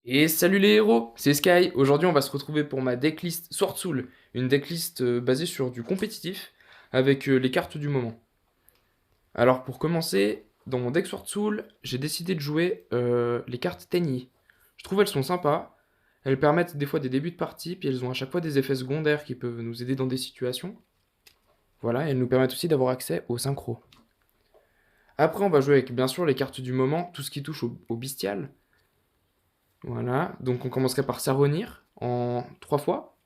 Et salut les héros, c'est Sky. Aujourd'hui, on va se retrouver pour ma decklist Sword Soul, une decklist basée sur du compétitif avec les cartes du moment. Alors pour commencer, dans mon deck Sword Soul, j'ai décidé de jouer les cartes Tenyi. Je trouve elles sont sympas, elles permettent des fois des débuts de partie, puis elles ont à chaque fois des effets secondaires qui peuvent nous aider dans des situations. Voilà, et elles nous permettent aussi d'avoir accès au synchro. Après, on va jouer avec bien sûr les cartes du moment, tout ce qui touche au bestial. Voilà, donc on commencerait par Saronir en 3 fois,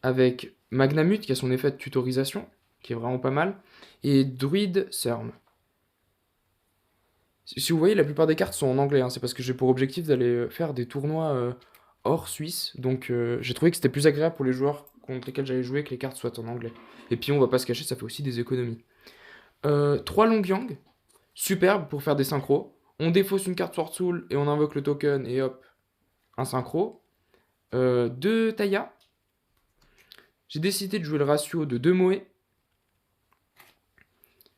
avec Magnamut qui a son effet de tutorisation, qui est vraiment pas mal, et Druid Cern. Si vous voyez, la plupart des cartes sont en anglais, hein, c'est parce que j'ai pour objectif d'aller faire des tournois hors Suisse, donc j'ai trouvé que c'était plus agréable pour les joueurs contre lesquels j'allais jouer que les cartes soient en anglais. Et puis on va pas se cacher, ça fait aussi des économies. 3 Longyang, superbe pour faire des synchros. On défausse une carte Sword Soul et on invoque le token et hop, un synchro. 2 Taya. J'ai décidé de jouer le ratio de 2 Moé.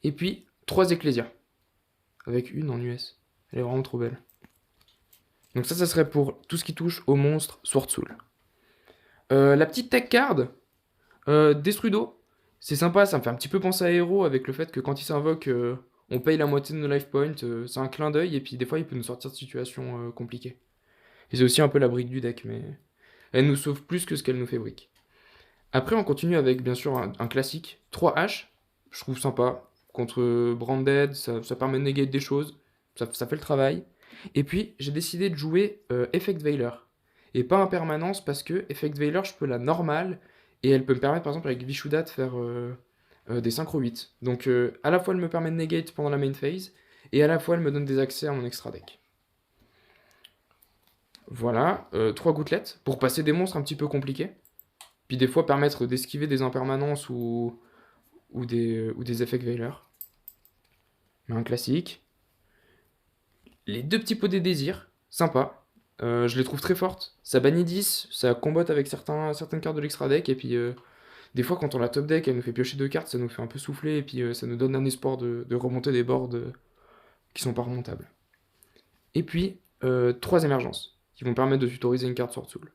Et puis 3 Ecclesia. Avec une en US. Elle est vraiment trop belle. Donc ça serait pour tout ce qui touche au monstre Sword Soul. La petite tech card, Destrudo. C'est sympa, ça me fait un petit peu penser à Hero avec le fait que quand il s'invoque, on paye la moitié de nos life points. C'est un clin d'œil et puis des fois il peut nous sortir de situations compliquées. Et c'est aussi un peu la brique du deck, mais elle nous sauve plus que ce qu'elle nous fait brique. Après, on continue avec bien sûr un classique, 3H. Je trouve sympa. Contre Branded, ça permet de negate des choses. Ça fait le travail. Et puis, j'ai décidé de jouer Effect Veiler. Et pas en permanence parce que Effect Veiler, je peux la normale. Et elle peut me permettre, par exemple, avec Vishuda, de faire des synchro 8. Donc, à la fois, elle me permet de negate pendant la main phase. Et à la fois, elle me donne des accès à mon extra deck. Voilà, 3 gouttelettes pour passer des monstres un petit peu compliqués. Puis des fois permettre d'esquiver des impermanences ou des effets Veiler. Mais un classique. Les deux petits pots des désirs, sympa. Je les trouve très fortes. Ça bannit 10, ça combotte avec certaines cartes de l'extra deck. Et puis des fois, quand on la top deck, elle nous fait piocher 2 cartes, ça nous fait un peu souffler. Et puis ça nous donne un espoir de remonter des boards qui sont pas remontables. Et puis 3 émergences qui vont permettre de tutoriser une carte Sword Soul.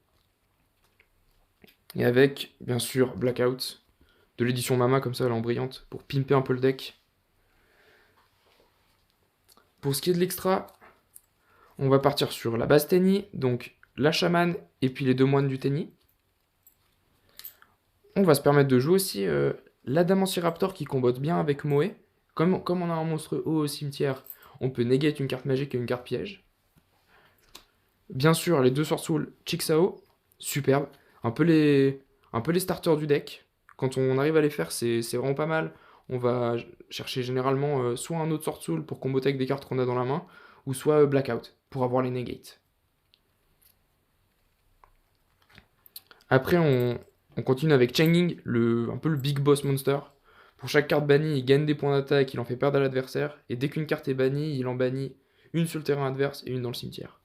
Et avec, bien sûr, Blackout de l'édition Mama, comme ça, elle est en brillante, pour pimper un peu le deck. Pour ce qui est de l'extra, on va partir sur la base Tenny, donc la chamane et puis les 2 moines du Tenny. On va se permettre de jouer aussi l'Adamancy-Raptor qui combotte bien avec Moé. Comme on a un monstre haut au cimetière, on peut negate une carte magique et une carte piège. Bien sûr, les 2 Sword Soul Chixao, superbe. Un peu les starters du deck. Quand on arrive à les faire, c'est vraiment pas mal. On va chercher généralement soit un autre Sword Soul pour comboter avec des cartes qu'on a dans la main, ou soit Blackout pour avoir les negates. Après, on continue avec Changing, un peu le big boss monster. Pour chaque carte bannie, il gagne des points d'attaque, il en fait perdre à l'adversaire. Et dès qu'une carte est bannie, il en bannit une sur le terrain adverse et une dans le cimetière.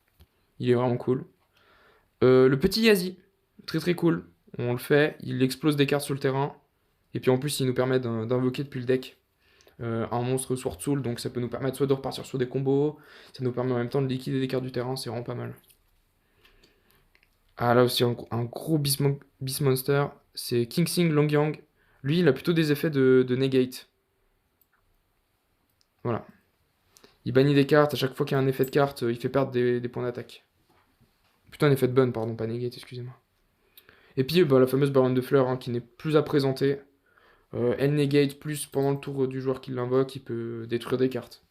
Il est vraiment cool. Le petit Yazi, très très cool. On le fait, il explose des cartes sur le terrain. Et puis en plus, il nous permet d'invoquer depuis le deck un monstre Sword Soul. Donc ça peut nous permettre soit de repartir sur des combos, ça nous permet en même temps de liquider des cartes du terrain, c'est vraiment pas mal. Ah là aussi, un gros Beast Monster, c'est King Sing Longyang. Lui, il a plutôt des effets de negate. Voilà. Il bannit des cartes, à chaque fois qu'il y a un effet de carte, il fait perdre des points d'attaque. Plutôt un effet de burn, pardon, pas negate, excusez-moi. Et puis bah, la fameuse Baronne de Fleurs, hein, qui n'est plus à présenter. Elle negate plus pendant le tour du joueur qui l'invoque, il peut détruire des cartes.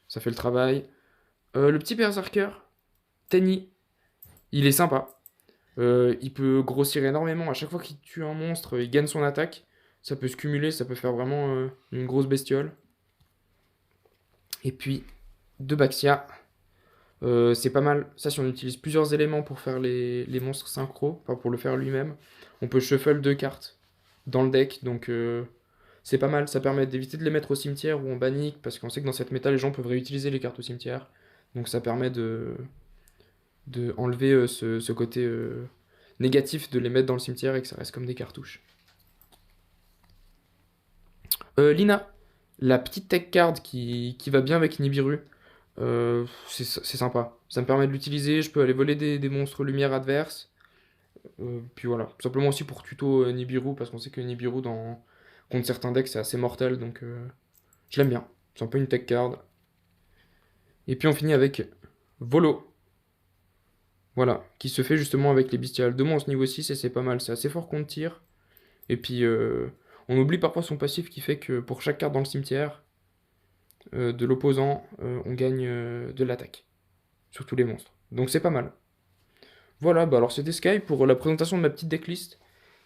Ça fait le travail. Le petit Berserker, Tenny, il est sympa. Il peut grossir énormément. À chaque fois qu'il tue un monstre, il gagne son attaque. Ça peut se cumuler, ça peut faire vraiment une grosse bestiole. Et puis, de Baxia, c'est pas mal. Ça, si on utilise plusieurs éléments pour faire les monstres synchro, enfin pour le faire lui-même, on peut shuffle 2 cartes dans le deck. Donc, c'est pas mal. Ça permet d'éviter de les mettre au cimetière ou en bannique, parce qu'on sait que dans cette méta, les gens peuvent réutiliser les cartes au cimetière. Donc, ça permet de enlever ce côté négatif de les mettre dans le cimetière et que ça reste comme des cartouches. Lina, la petite tech card qui va bien avec Nibiru. C'est sympa. Ça me permet de l'utiliser, je peux aller voler des monstres lumière adverses. Puis voilà, tout simplement aussi pour tuto Nibiru, parce qu'on sait que Nibiru contre certains decks c'est assez mortel, donc je l'aime bien. C'est un peu une tech card. Et puis on finit avec Volo. Voilà, qui se fait justement avec les bestiales. 2 monstres niveau 6 et c'est pas mal, c'est assez fort contre tir. Et puis on oublie parfois son passif qui fait que pour chaque carte dans le cimetière de l'opposant, on gagne de l'attaque. Sur tous les monstres. Donc c'est pas mal. Voilà, bah alors c'était Sky pour la présentation de ma petite decklist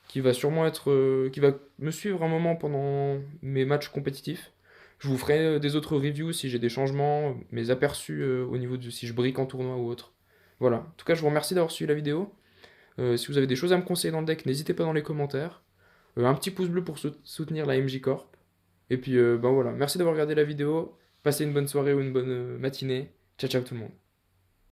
qui va sûrement être, qui va me suivre un moment pendant mes matchs compétitifs. Je vous ferai des autres reviews si j'ai des changements, mes aperçus au niveau de si je brique en tournoi ou autre. Voilà. En tout cas, je vous remercie d'avoir suivi la vidéo. Si vous avez des choses à me conseiller dans le deck, n'hésitez pas dans les commentaires. Un petit pouce bleu pour soutenir la MJ Corp. Et puis, ben voilà. Merci d'avoir regardé la vidéo. Passez une bonne soirée ou une bonne matinée. Ciao, ciao tout le monde.